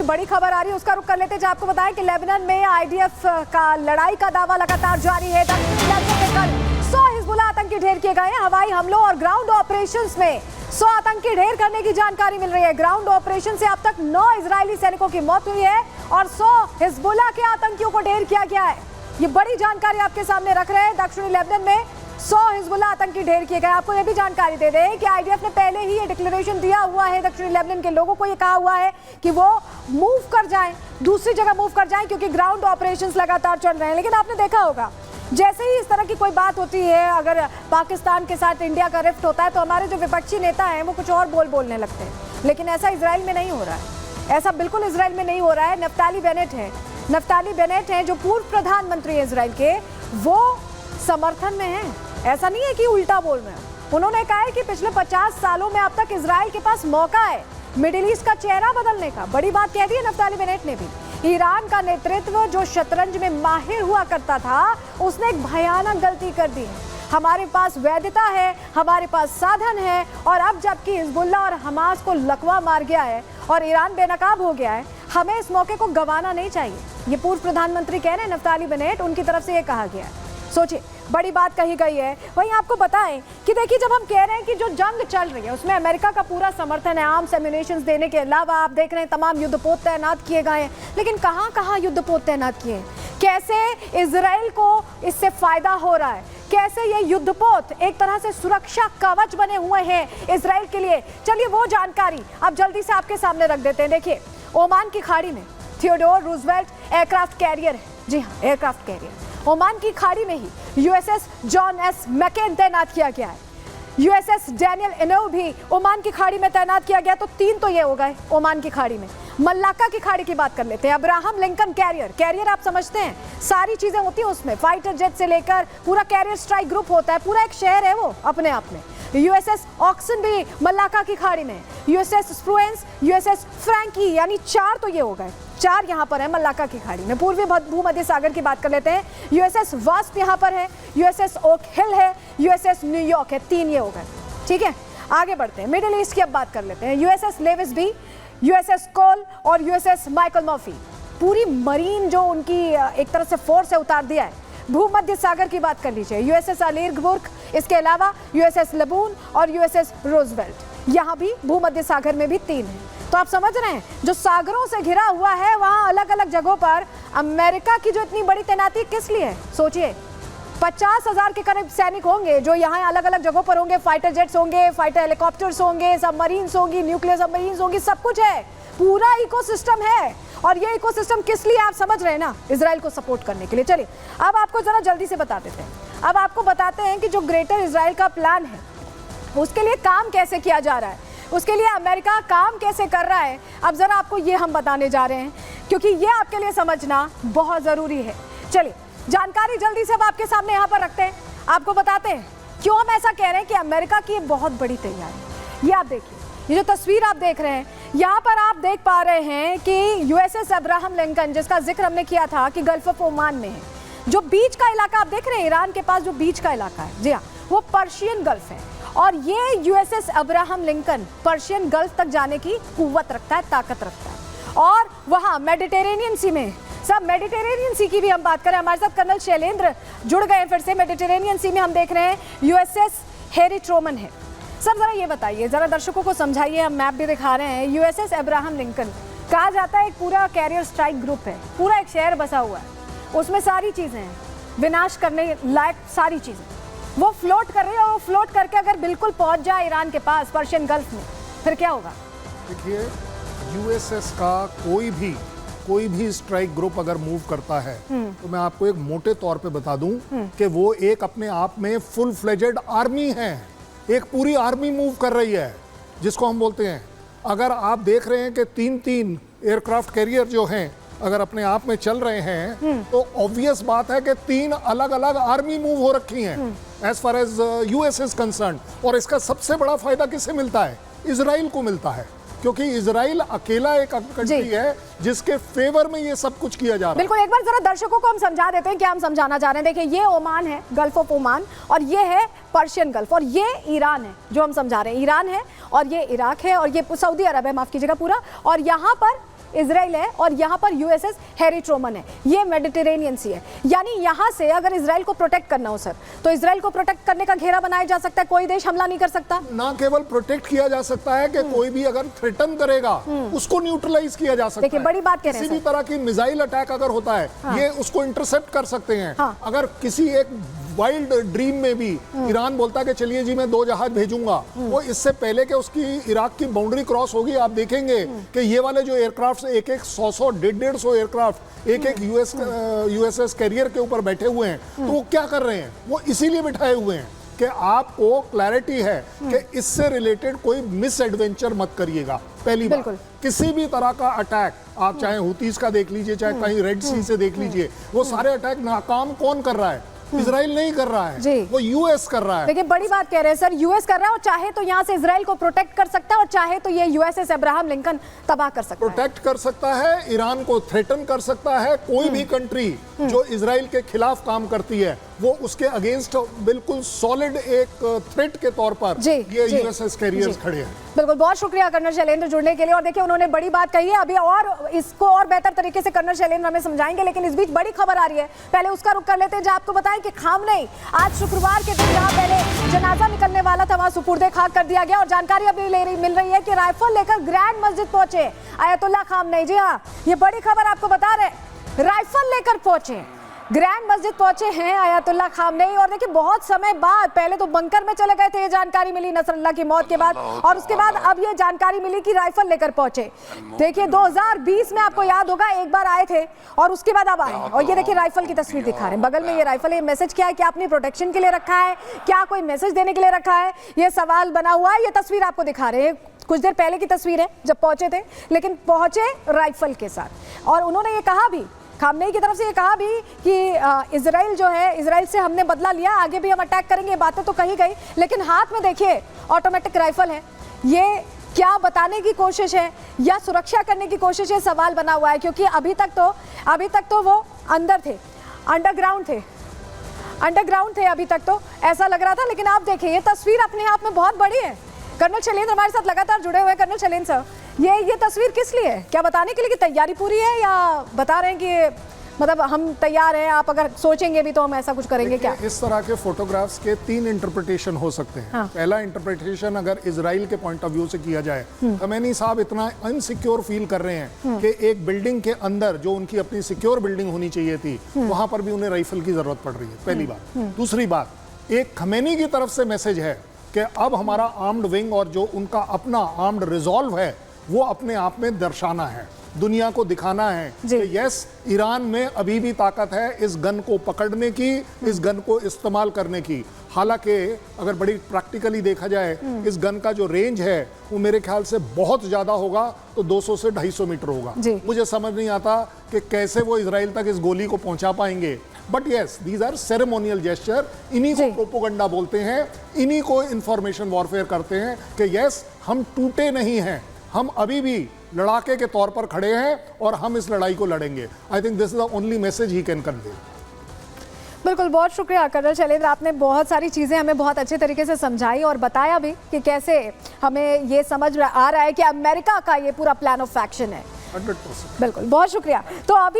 बड़ी खबर आ रही है, उसका रुख कर लेते हैं। आपको बताएं कि लेबनान में आईडीएफ का लड़ाई का दावा लगातार जारी है। कल 100 हिजबुल्लाह आतंकी ढेर किए गए हैं। हवाई हमलों और ग्राउंड ऑपरेशंस में 100 आतंकी ढेर करने की जानकारी मिल रही है। ग्राउंड ऑपरेशन से अब तक 9 इजरायली सैनिकों की मौत हुई है और 100 हिजबुल्लाह के आतंकियों को ढेर किया गया है। ये बड़ी जानकारी आपके सामने रख रहे हैं। दक्षिणी लेबनान में 100 हिजबुल्लाह आतंकी ढेर किए गए। आपको यह भी जानकारी दे दें कि आईडीएफ ने पहले ही ये डिक्लेरेशन दिया हुआ है, दक्षिणी लेबनान के लोगों को ये कहा हुआ है कि वो मूव कर जाएं, दूसरी जगह मूव कर जाएं, क्योंकि ग्राउंड ऑपरेशंस लगातार चल रहे हैं। लेकिन आपने देखा होगा, जैसे ही इस तरह की कोई बात होती है, अगर पाकिस्तान के साथ इंडिया का रिफ्ट होता है, तो हमारे जो विपक्षी नेता हैं वो कुछ और बोलने लगते हैं। लेकिन ऐसा इजराइल में नहीं हो रहा है। ऐसा बिल्कुल इजराइल में नहीं हो रहा है। नफ्ताली बेनेट हैं जो पूर्व प्रधानमंत्री है इजराइल के, वो समर्थन में हैं। ऐसा नहीं है कि उल्टा बोल रहे हैं। उन्होंने कहा है कि पिछले 50 सालों में अब तक इजराइल के पास मौका है मिडिल ईस्ट का चेहरा बदलने का। बड़ी बात कह दी है नफ्ताली बेनेट ने भी। ईरान का नेतृत्व जो शतरंज में माहिर हुआ करता था, उसने एक भयानक गलती कर दी है। हमारे पास वैधता है, हमारे पास साधन है, और अब जबकि हिजबुल्लाह और हमास को लकवा मार गया है और ईरान बेनकाब हो गया है, हमें इस मौके को गंवाना नहीं चाहिए। ये पूर्व प्रधानमंत्री कह रहे हैं, नफ्ताली बेनेट, उनकी तरफ से ये कहा गया है। सोचिए, बड़ी बात कही गई है। वहीं आपको बताएं कि देखिए, जब हम कह रहे हैं कि जो जंग चल रही है उसमें अमेरिका का पूरा समर्थन है, आर्म्स एम्यूनेशंस देने के अलावा आप देख रहे हैं तमाम युद्धपोत तैनात किए गए हैं। लेकिन कहाँ युद्धपोत तैनात किए हैं? कैसे इजराइल को इससे फायदा हो रहा है? कैसे ये युद्धपोत एक तरह से सुरक्षा कवच बने हुए हैं इजराइल के लिए? चलिए वो जानकारी अब जल्दी से आपके सामने रख देते हैं। देखिए, ओमान की खाड़ी में थियोडोर रूजवेल्ट एयरक्राफ्ट कैरियर है। जी हाँ, एयरक्राफ्ट कैरियर। ओमान की खाड़ी में ही यूएसएस जॉन एस मैकेन तैनात किया गया है। यूएसएस डैनियल इनोव भी ओमान की खाड़ी में तैनात किया गया। तो 3 तो ये हो गए ओमान की खाड़ी में। मल्लाका की खाड़ी की बात कर लेते हैं। अब्राहम लिंकन कैरियर आप समझते हैं, सारी चीजें होती हैं उसमें, फाइटर जेट से लेकर पूरा कैरियर स्ट्राइक ग्रुप होता है, पूरा एक शहर है वो अपने आप में। यूएसएस ऑक्सन भी मल्लाका की खाड़ी में, यूएसएस स्प्रुएंस, यूएसएस फ्रैंकी, यानी 4 तो ये हो गए। 4 यहाँ पर है मल्लाका की खाड़ी में। पूर्वी भूमध्य सागर की बात कर लेते हैं। यूएसएस वास्प यहाँ पर है, यूएसएस ओक हिल है, यूएसएस न्यूयॉर्क है। 3 ये हो गए। ठीक है, आगे बढ़ते हैं। मिडिल ईस्ट की अब बात कर लेते हैं। यूएसएस लेविस भी, यूएसएस कोल और यूएसएस माइकल मर्फी, पूरी मरीन जो उनकी एक तरह से फोर्स है उतार दिया है। भूमध्य सागर की बात कर लीजिए, यूएसएस अलीरबुर्ग, इसके अलावा यूएसएस लबून और यूएसएस रोजवेल्ट। यहाँ भी भूमध्य सागर में भी 3 है। तो आप समझ रहे हैं, जो सागरों से घिरा हुआ है, वहाँ अलग अलग जगहों पर अमेरिका की जो इतनी बड़ी तैनाती किस लिए है? सोचिए, 50,000 के करीब सैनिक होंगे जो यहाँ अलग अलग जगहों पर होंगे। फाइटर जेट्स होंगे, फाइटर हेलीकॉप्टर्स होंगे, सबमरीन्स होंगी, न्यूक्लियर सबमरीन्स होंगी, सब कुछ है, पूरा इकोसिस्टम है। और ये इकोसिस्टम किस लिए आप समझ रहे हैं ना? इजराइल को सपोर्ट करने के लिए। चलिए अब आपको जरा जल्दी से बता देते हैं। अब आपको बताते हैं कि जो ग्रेटर इजराइल का प्लान है उसके लिए काम कैसे किया जा रहा है, उसके लिए अमेरिका काम कैसे कर रहा है। अब जरा आपको ये हम बताने जा रहे हैं, क्योंकि ये आपके लिए समझना बहुत जरूरी है। चलिए जानकारी जल्दी से अब आपके सामने यहाँ पर रखते हैं, आपको बताते हैं क्यों हम ऐसा कह रहे हैं कि अमेरिका की ये बहुत बड़ी तैयारी। ये आप देखिए, ये जो तस्वीर आप देख रहे हैं, यहाँ पर आप देख पा रहे हैं कि यूएसएस अब्राहम लिंकन, जिसका जिक्र हमने किया था कि गल्फ ऑफ ओमान में है, जो बीच का इलाका आप देख रहे हैं, ईरान के पास जो बीच का इलाका है, जी हाँ, वो पर्शियन गल्फ है। और ये USS Abraham Lincoln Persian gulf तक जाने की कुव्वत रखता है, ताकत रखता है। और वहाँ मेडिटेरेनियन सी में, सब मेडिटेरेनियन सी की भी हम बात करें, हमारे साथ कर्नल शैलेंद्र जुड़ गए फिर से। मेडिटेरेनियन सी में हम देख रहे हैं यूएसएस हैरी ट्रूमन है। सर जरा ये बताइए, जरा दर्शकों को समझाइए, हम मैप भी दिखा रहे हैं। यूएसएस अब्राहम लिंकन कहा जाता है एक पूरा कैरियर स्ट्राइक ग्रुप है, पूरा एक शहर बसा हुआ है, उसमें सारी चीज़ें हैं, विनाश करने लायक सारी चीज़ें। वो फ्लोट कर रही है, और वो फ्लोट करके अगर बिल्कुल पहुंच जाए ईरान के पास पर्शियन गल्फ में, फिर क्या होगा? देखिए, यूएसएस का कोई भी स्ट्राइक ग्रुप अगर मूव करता है तो मैं आपको एक मोटे तौर पे बता दूं कि वो एक अपने आप में फुल फ्लेजेड आर्मी है, एक पूरी आर्मी मूव कर रही है, जिसको हम बोलते हैं। अगर आप देख रहे हैं कि 3-3 एयरक्राफ्ट कैरियर जो हैं अगर अपने आप में चल रहे हैं, तो ऑब्वियस बात है कि 3 अलग अलग आर्मी मूव हो रखी हैं as far as US is concern. और इसका सबसे बड़ा फायदा किससे मिलता है? इजराइल को मिलता है, क्योंकि इजराइल अकेला एक कंट्री है जिसके फेवर में ये सब कुछ किया जा रहा है। बिल्कुल, एक बार जरा दर्शकों को हम समझा देते हैं क्या हम समझाना चाह रहे हैं। देखिए, ये ओमान है, गल्फ ऑफ ओमान, और ये है पर्शियन गल्फ, और ये ईरान है जो हम समझा रहे हैं। ईरान है और ये इराक है और ये सऊदी अरब है, माफ कीजिएगा, पूरा। और यहाँ पर इजराइल है और यहाँ पर यूएसएस हैरी ट्रूमन है। ये मेडिटेरेनियन सी है, यानी यहाँ से अगर इजराइल को प्रोटेक्ट करना हो सर, तो इजराइल को प्रोटेक्ट करने का घेरा बनाया जा सकता है, कोई देश हमला नहीं कर सकता। ना केवल प्रोटेक्ट किया जा सकता है कि कोई भी अगर थ्रेटन करेगा उसको न्यूट्रलाइज किया जा सकता है। देखिए बड़ी बात कह रहे हैं, किसी भी तरह की मिसाइल अटैक अगर होता है ये उसको इंटरसेप्ट कर सकते हैं। अगर किसी एक वाइल्ड ड्रीम में भी ईरान बोलता है कि चलिए जी मैं 2 जहाज भेजूंगा, वो इससे पहले कि उसकी इराक की बाउंड्री क्रॉस होगी आप देखेंगे कि ये वाले जो एयरक्राफ्ट एक 100 150 एयरक्राफ्ट एक यूएसएस कैरियर के ऊपर बैठे हुए हैं, तो वो क्या कर रहे हैं, वो इसीलिए बिठाए हुए हैं कि आपको क्लैरिटी है कि इससे रिलेटेड कोई मिस एडवेंचर मत करिएगा। पहली बात, किसी भी तरह का अटैक आप चाहे हुतीज का देख लीजिए, चाहे कहीं रेड सी से देख लीजिए, वो सारे अटैक नाकाम कौन कर रहा है? इजराइल नहीं कर रहा है, वो यूएस कर रहा है। देखिए बड़ी बात कह रहे हैं सर, यूएस कर रहा है और चाहे तो यहाँ से इजराइल को प्रोटेक्ट कर सकता है और चाहे तो ये यूएसएस अब्राहम लिंकन तबाह कर सकता है। प्रोटेक्ट कर सकता है, ईरान को थ्रेटन कर सकता है। कोई भी कंट्री जो इजराइल के खिलाफ काम करती है वो उसके अगेंस्ट बिल्कुल सॉलिड एक थ्रेट के तौर पर ये यूएसएस कैरियर्स खड़े हैं। बिल्कुल, बहुत शुक्रिया कर्नल शैलेंद्र जुड़ने के लिए। और देखिए उन्होंने बड़ी बात कही है, अभी और इसको और बेहतर तरीके से कर्नल शैलेंद्र हमें समझाएंगे, लेकिन इस बीच बड़ी खबर आ रही है, पहले उसका रुख कर लेते हैं। जहां आपको बताएं कि खामनेई आज शुक्रवार के दिन जहां पहले जनाजा निकलने वाला था वहां सुपुर्दे खाक कर दिया गया और जानकारी अभी मिल रही है कि राइफल लेकर ग्रैंड मस्जिद पहुंचे आयतुल्लाह खामनेई। जी हाँ, ये बड़ी खबर आपको बता रहे, राइफल लेकर पहुंचे, ग्रैंड मस्जिद पहुंचे हैं आयतुल्लाह खामनेई। और देखिए बहुत समय बाद, पहले तो बंकर में चले गए थे, ये जानकारी मिली नसरुल्लाह की मौत के बाद, और उसके बाद अब ये जानकारी मिली कि राइफल लेकर पहुंचे। देखिए 2020 में आपको याद होगा एक बार आए थे और उसके बाद अब आए, और ये देखिए राइफल की तस्वीर दिखा रहे हैं, बगल में ये राइफल। ये मैसेज क्या है, क्या अपनी प्रोटेक्शन के लिए रखा है, क्या कोई मैसेज देने के लिए रखा है, ये सवाल बना हुआ है। ये तस्वीर आपको दिखा रहे हैं, कुछ देर पहले की तस्वीर है जब पहुंचे थे, लेकिन पहुंचे राइफल के साथ। और उन्होंने ये कहा भी, खामनेई की तरफ से ये कहा भी कि इजराइल जो है, इजराइल से हमने बदला लिया, आगे भी हम अटैक करेंगे, ये बातें तो कही गई, लेकिन हाथ में देखिए ऑटोमेटिक राइफल है। ये क्या बताने की कोशिश है या सुरक्षा करने की कोशिश है, सवाल बना हुआ है, क्योंकि अभी तक तो वो अंदर थे, अंडरग्राउंड थे अभी तक तो ऐसा लग रहा था। लेकिन आप देखिए ये तस्वीर अपने आप में बहुत बड़ी है। कर्नल शैलेंद्र हमारे साथ लगातार जुड़े हुए हैं। कर्नल शैलेंद्र सर, ये तस्वीर किस लिए है, क्या बताने के लिए कि तैयारी पूरी है, या बता रहे हैं कि मतलब हम तैयार हैं, आप अगर सोचेंगे भी तो हम ऐसा कुछ करेंगे क्या? इस तरह के फोटोग्राफ्स के 3 इंटरप्रिटेशन हो सकते हैं। पहला इंटरप्रिटेशन अगर इजराइल के पॉइंट ऑफ व्यू से किया जाए, खमेनी साहब इतना अनसिक्योर फील कर रहे हैं कि एक बिल्डिंग के अंदर जो उनकी अपनी सिक्योर बिल्डिंग होनी चाहिए थी, वहां पर भी उन्हें राइफल की जरूरत पड़ रही है, पहली बात। दूसरी बात, एक खमेनी की तरफ से मैसेज है कि अब हमारा आर्म्ड विंग और जो उनका अपना आर्म्ड रिजॉल्व है वो अपने आप में दर्शाना है, दुनिया को दिखाना है कि यस, ईरान में अभी भी ताकत है इस गन को पकड़ने की, इस गन को इस्तेमाल करने की। हालांकि अगर बड़ी प्रैक्टिकली देखा जाए, इस गन का जो रेंज है वो मेरे ख्याल से बहुत ज़्यादा होगा, तो 200 से 250 मीटर होगा। मुझे समझ नहीं आता कि कैसे वो इजराइल तक इस गोली को पहुंचा पाएंगे। But yes, these are ceremonial gesture, इन्हीं को प्रोपोगंडा बोलते हैं, इन्हीं को इंफॉर्मेशन वॉरफेयर करते हैं कि यस, हम टूटे नहीं हैं, हम अभी भी लड़ाके के तौर पर खड़े हैं और हम इस लड़ाई को लड़ेंगे। I think this is the only message he can convey. बिल्कुल, बहुत शुक्रिया कर्नल शैलेंद्र, आपने बहुत सारी चीज़ें हमें बहुत अच्छे तरीके से समझाई और बताया भी कि कैसे हमें ये समझ आ रहा है कि अमेरिका का ये पूरा प्लान ऑफ एक्शन है। 100%। बिल्कुल, बहुत शुक्रिया। तो अभी